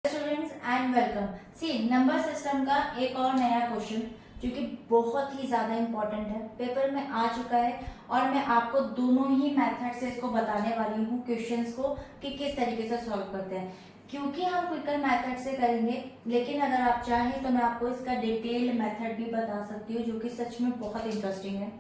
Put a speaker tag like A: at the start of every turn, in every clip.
A: Students and welcome. See number system का एक और नया क्वेश्चन जो कि बहुत ही ज़्यादा इम्पोर्टेंट है, पेपर में आ चुका है और मैं आपको दोनों ही मेथड से इसको बताने वाली हूँ क्वेश्चंस को कि किस तरीके से सॉल्व करते हैं। क्योंकि हम क्विकर मेथड से करेंगे, लेकिन अगर आप चाहें तो मैं आपको इसका डिटेल्ड मेथड भी बता सकती हूँ जो कि सच में बहुत इंटरेस्टिंग है।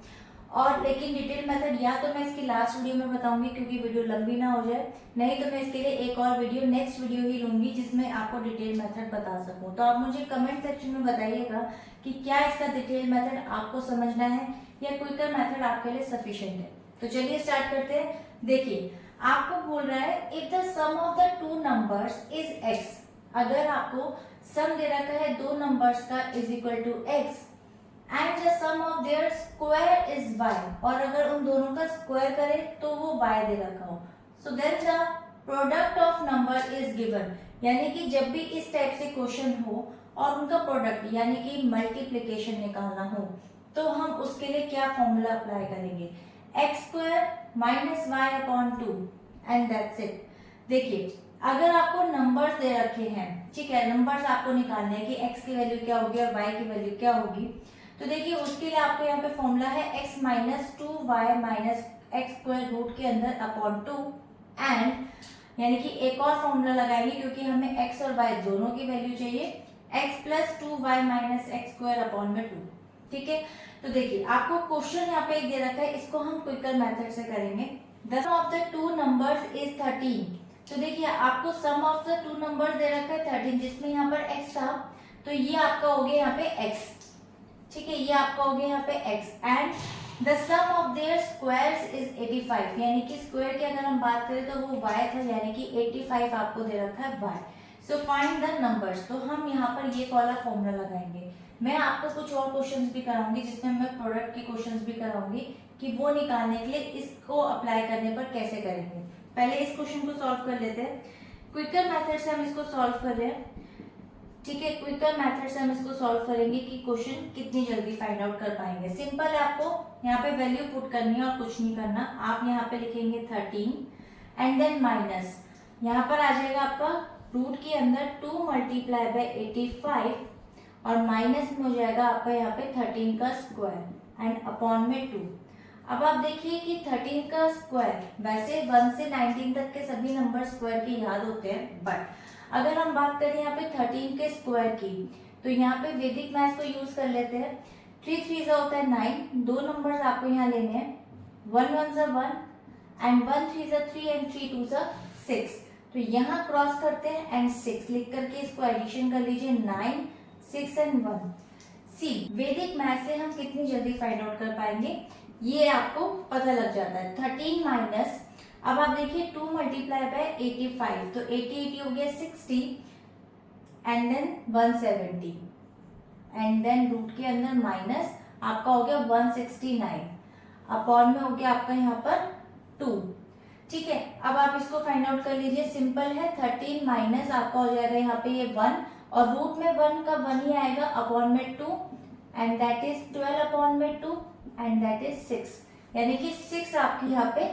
A: और लेकिन डिटेल मेथड या तो मैं इसकी लास्ट वीडियो में बताऊंगी क्योंकि वीडियो लंबी ना हो जाए, नहीं तो मैं इसके लिए एक और वीडियो नेक्स्ट वीडियो ही लूंगी जिसमें आपको डिटेल मेथड बता सकूं। तो आप मुझे कमेंट सेक्शन में बताइएगा कि क्या इसका डिटेल मेथड आपको समझना है या क्विकर मेथड आपके लिए सफिशिएंट है। तो चलिए स्टार्ट करते हैं। देखिए, आपको बोल रहा है if the sum of the two numbers is x. अगर आपको सम दे रखा है दो नंबर्स का is equal to x and the sum of their square is y, और अगर उन दोनों का स्क्वायर करें तो वो y दे रखा हो, so then the product of number is given. यानी कि जब भी इस टाइप से क्वेश्चन हो और उनका प्रोडक्ट यानी कि मल्टीप्लिकेशन निकालना हो तो हम उसके लिए क्या फॉर्मूला अप्लाई करेंगे, x square minus y upon two and that's it. देखिए, अगर आपको नंबर्स दे रखे हैं, ठीक है, नंबर्स आपको निकालने हैं कि x की वैल्यू क्या होगी और y की वैल्यू क्या होगी, तो देखिए उसके लिए आपको यहाँ पे फॉर्मूला है x minus two y minus x square root के अंदर अपॉन टू एंड यानी कि एक और फॉर्मूला लगाएंगे क्योंकि हमें x और y दोनों की वैल्यू चाहिए, x plus two y minus x square upon में टू। ठीक है, तो देखिए आपको क्वेश्चन यहाँ पे एक दे रखा है, इसको हम क्विकर मेथड से करेंगे। The sum of the two numbers is 13। तो देखिए आपको sum of the two numbers दे रखा है 13 जिसमें यहाँ पर x था, तो ये आपका हो गया यहाँ पे x। ठीक है, ये आपका हो गया यहाँ पे x and the sum of their squares is 85। यानी कि स्क्वायर की अगर हम बात करें तो वो y था, यानी कि 85 आपको दे रखा है y। So find the numbers. तो हम यहाँ पर ये वाला फॉर्मूला लगाएंगे। मैं आपको कुछ और क्वेश्चंस भी कराऊंगी जिसमें मैं प्रोडक्ट के क्वेश्चंस भी कराऊंगी कि वो निकालने के लिए इसको अप्लाई करने पर कैसे करेंगे। पहले इस क्वेश्चन को सॉल्व कर लेते हैं। क्विकर मेथड से हम इसको सॉल्व कर रहे हैं। ठीक है, क्विकर मेथड से हम इसको सॉल्व करेंगे कि क्वेश्चन कितनी जल्दी फाइंड आउट कर पाएंगे। सिंपल है, आपको यहाँ पे वैल्यू पुट करनी है और कुछ नहीं करना। आप यहाँ पे लिखेंगे 13 एंड देन माइनस, यहाँ पर आ जाएगा आपका रूट के अंदर 2 मल्टीप्लाई बाय 85 और माइनस में हो जाएगा आपका यहाँ पे 13 का स्क्वायर एंड अपॉन में 2। अब आप देखिए कि 13 का स्क्वायर, वैसे 1 से 19 तक के सभी नंबर स्क्वायर के याद होते हैं, बट अगर हम बात करें यहाँ पे 13 के स्क्वायर की तो यहाँ पे वैदिक मैथ्स को यूज कर लेते हैं। 3 3 जा होता है 9, दो नंबर्स आपको यहाँ लेने हैं, 1 1 जा 1 एंड 1 3 जा 3 एंड 3 2 जा 6। तो यहाँ क्रॉस करते हैं एंड 6 लिख करके इसको एडिशन कर लीजिए, 9 6 एंड 1। सी वैदिक मैथ से हम कितनी जल्दी फाइंड आउट कर पाएंगे ये आपको पता लग जाता है। 13 माइनस, अब आप देखिए 2 मल्टीप्लाई बाय 85, तो 80 हो गया 60 and then 170 and then root के अंदर माइनस आपका हो गया 169 अपॉन में हो गया आपका यहाँ पर 2। ठीक है, अब आप इसको फाइंड आउट कर लीजिए। सिंपल है, 13 माइनस आपका हो जाएगा यहाँ पे ये 1 और रूट में 1 का 1 ही आएगा अपॉन में 2 एंड दैट इज 12 अपॉन में 2 एंड दैट इज 6, यानी कि 6 आपकी यहाँ पे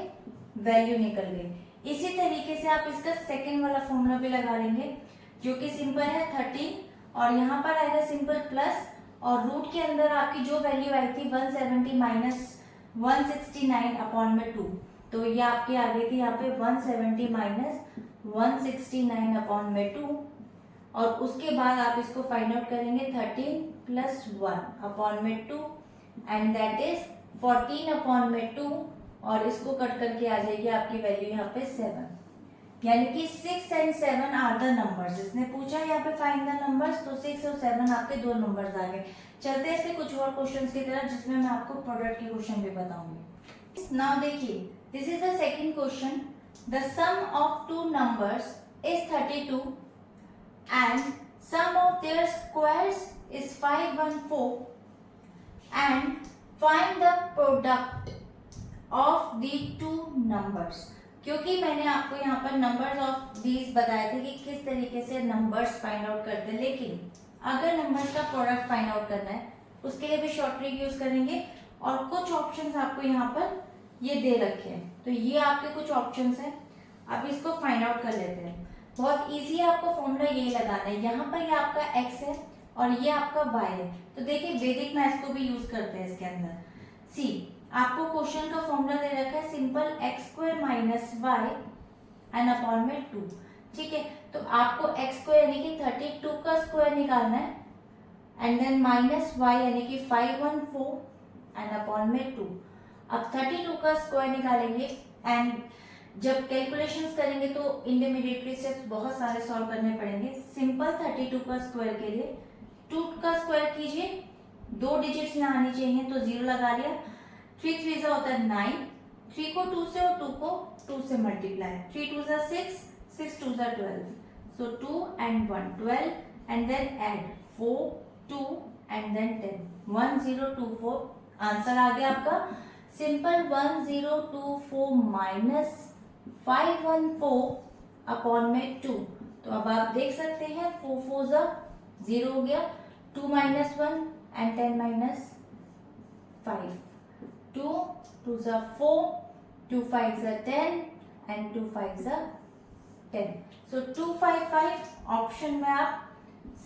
A: वैल्यू निकल गई। इसी तरीके से आप इसका सेकंड वाला फॉर्मूला भी लगा लेंगे जो कि सिंपल है 13 और यहाँ पर आएगा सिंपल प्लस और रूट के अंदर आपकी जो वैल्यू आई थी 170 माइनस 169 अपॉन में 2, तो ये आपकी आ गई थी यहाँ पे 170 माइनस 169 अपॉन में 2 और उसके बाद आप इसको फाइंड आउट करेंगे 13 प्लस 1 अपॉन में 2 एंड दैट इज 14 अपॉन में 2 और इसको कट करके आ जाएगी आपकी वैल्यू यहाँ पे 7। यानी कि 6 एंड 7 आर द नंबर्स। जिसने पूछा यहाँ पे फाइंड द नंबर्स, तो 6 और 7 आपके दो नंबर्स आ गए। चलते हैं इसके कुछ और क्वेश्चंस की तरफ जिसमें मैं आपको प्रोडक्ट के क्वेश्चन भी बताऊंगी। नाउ देखिए, this is the second question. The sum of two numbers is 32 and sum of their squares is 514 and find the product of the two numbers. क्योंकि मैंने आपको यहाँ पर नंबर्स ऑफ दीज बताए थे कि किस तरीके से नंबर्स फाइंड आउट करते हैं, लेकिन अगर नंबर्स का प्रोडक्ट फाइंड आउट करना है उसके लिए भी शॉर्ट ट्रिक यूज करेंगे और कुछ ऑप्शंस आपको यहाँ पर ये दे रखे हैं। तो ये आपके कुछ ऑप्शंस हैं, अब इसको फाइंड आउट कर लेते हैं। बहुत इजी है, आपको फॉर्मूला यही लगाना है। यहाँ पर ये आपका x है और ये आपका y है, तो देखिए वैदिक मैथ्स को भी यूज करते हैं इसके अंदर। सी आपको क्वेश्चन का फॉर्मूला दे रखा है simple x square minus y and upon में 2। ठीक है, तो आपको x स्क्वायर यानी कि 32 का स्क्वायर निकालना है एंड देन माइनस y यानी कि 514 एंड अपॉन में 2। अब 32 का स्क्वायर निकालेंगे एंड जब कैलकुलेशंस करेंगे तो इंटरमीडिएट स्टेप्स बहुत सारे सॉल्व करने पड़ेंगे। सिंपल 32 का स्क्वायर के लिए 2 का स्क्वायर कीजिए, 2 डिजिट्स यहाँ आनी चाहिए, तो 0 लगा लिया। 3 3 होता है 9, 3 को 2 से और 2 को 2 से multiply, 3 2 6, 6 2 12, so 2 and 1 12 and then add 4 2 and then 10 1024। Answer आ गया आपका सिंपल 1024 माइनस 514 अपॉन में 2। तो अब आप देख सकते हैं 4 4 0 हो गया, 2 minus 1 and 10 minus 5, 2 2 4, 2 5 10 and 2 5 10, so 255 option में आप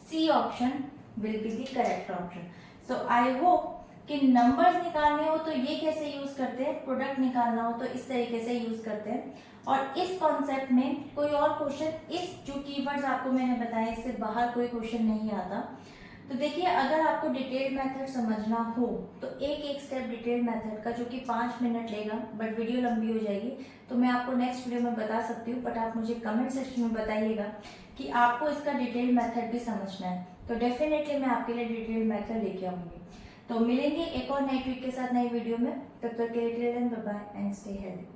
A: C option will be the correct option. So I hope कि नंबर्स निकालने हो तो ये कैसे यूज करते हैं, प्रोडक्ट निकालना हो तो इस तरीके से यूज करते हैं। और इस कॉन्सेप्ट में कोई और क्वेश्चन, इस जो कीवर्ड्स आपको मैंने बताया इससे बाहर कोई क्वेश्चन नहीं आता। तो देखिए अगर आपको डिटेल्ड मेथड समझना हो तो एक एक स्टेप डिटेल्ड मेथड का जो कि 5 मिनट लेगा, बट वीडियो लंबी हो जाएगी, तो मैं आपको नेक्स्ट वीडियो में बता सकती हूँ। बट आप मुझे कमेंट सेक्शन में बताइएगा कि आपको इसका डिटेल्ड मेथड भी समझना है, तो डेफिनेटली मैं आपके लिए डिटेल्ड मेथड लेके आऊंगी। तो मिलेंगे एक और नई ट्रिक के साथ नई वीडियो में, तब तक के लिए bye bye and stay healthy.